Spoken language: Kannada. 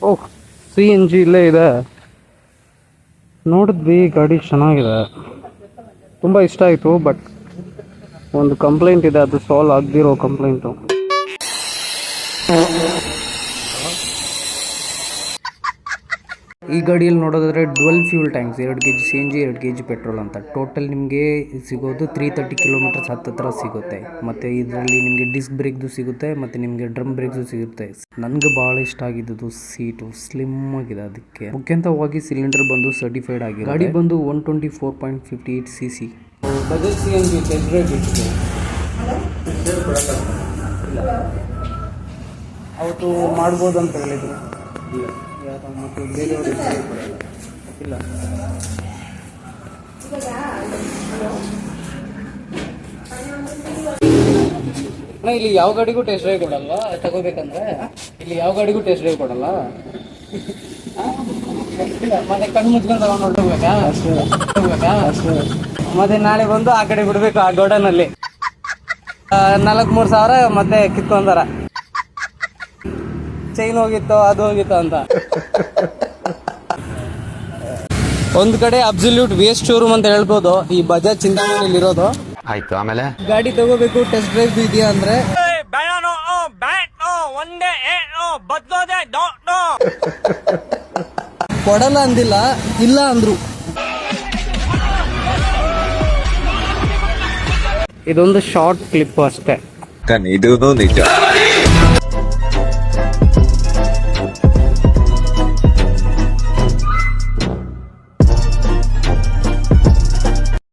ಓಹ್, CNG ಇಲ್ಲೇ ಇದೆ. ನೋಡಿದ್ವಿ, ಗಾಡಿ ಚೆನ್ನಾಗಿದೆ, ತುಂಬ ಇಷ್ಟ ಆಯಿತು. ಬಟ್ ಒಂದು ಕಂಪ್ಲೇಂಟ್ ಇದೆ, ಅದು ಸಾಲ್ವ್ ಆಗದಿರೋ ಕಂಪ್ಲೇಂಟು. ಈ ಗಾಡಿಯಲ್ಲಿ ನೋಡೋದಾದ್ರೆ dual fuel tanks, 2 kg CNG 2 kg petrol ಅಂತ. ಟೋಟಲ್ ನಿಮಗೆ ಸಿಗೋದು 330 ಕಿಲೋಮೀಟರ್ಸ್ ಹತ್ತಿರ ಸಿಗುತ್ತೆ. ಮತ್ತು ಇದರಲ್ಲಿ ನಿಮಗೆ ಡಿಸ್ಕ್ ಬ್ರೇಕ್ದು ಸಿಗುತ್ತೆ, ಮತ್ತು ನಿಮಗೆ ಡ್ರಮ್ ಬ್ರೇಕ್ದು ಸಿಗುತ್ತೆ. ನನಗೆ ಭಾಳ ಇಷ್ಟ ಆಗಿದ್ದು ಸೀಟು ಸ್ಲಿಮ್ ಆಗಿದೆ. ಅದಕ್ಕೆ ಮುಖ್ಯಂತವಾಗಿ ಸಿಲಿಂಡರ್ ಬಂದು ಸರ್ಟಿಫೈಡ್ ಆಗಿದೆ. ಗಾಡಿ ಬಂದು 124.58 cc. Bajaj CNG test drive ಇಟ್ಟಿದೆ. ಅವತ್ತು ಮಾಡ್ಬೋದು ಅಂತ ಹೇಳಿದ್ರು. ಮತ್ತು ಬೇರೆಯವರು ಇಲ್ಲ. ಇಲ್ಲಿ ಯಾವ ಗಾಡಿಗೂ ಟೆಸ್ಟ್ ಡ್ರೈವ್ ಕೊಡಲ್ವಾ? ತಗೋಬೇಕಂದ್ರೆ ಇಲ್ಲಿ ಯಾವ ಗಾಡಿಗೂ ಟೆಸ್ಟ್ ಡ್ರೈವ್ ಕೊಡಲ್ಲ. ಮತ್ತೆ ಕಣ್ಣು ಮುಚ್ಕೊಂಡು ತಗೊಂಡು ಹೊರಟೋಗ್ಬೇಕಾ? ಮತ್ತೆ ನಾಳೆ ಬಂದು ಆ ಕಡೆ ಬಿಡ್ಬೇಕು, ಆ ಗೋಡನಲ್ಲಿ 4-3 ಸಾವಿರ ಮತ್ತೆ ಕಿತ್ಕೊಂತಾರ. ಚೈನ್ ಹೋಗಿತ್ತು, ಅದು ಹೋಗಿತ್ತು ಅಂತ. ಒಂದ್ ಕಡೆ ಅಬ್ಸಲ್ಯೂಟ್ ವೇಸ್ಟ್ ಶೋರೂಮ್ ಅಂತ ಹೇಳ್ಬೋದು ಈ ಬಜಾಜ್ ಚಿಂತಾಮಣಿಲಿ ಇರೋದು. ಆಯ್ತು, ಆಮೇಲೆ ಗಾಡಿ ತಗೋಬೇಕು, ಟೆಸ್ಟ್ ಡ್ರೈವ್ ಇದೆಯಾ ಅಂದ್ರೆ ಕೊಡಲ್ಲ ಅಂದಿಲ್ಲ, ಇಲ್ಲ ಅಂದ್ರು. ಇದೊಂದು ಶಾರ್ಟ್ ಕ್ಲಿಪ್ ಅಷ್ಟೇ. ಇದು ನಿಜ.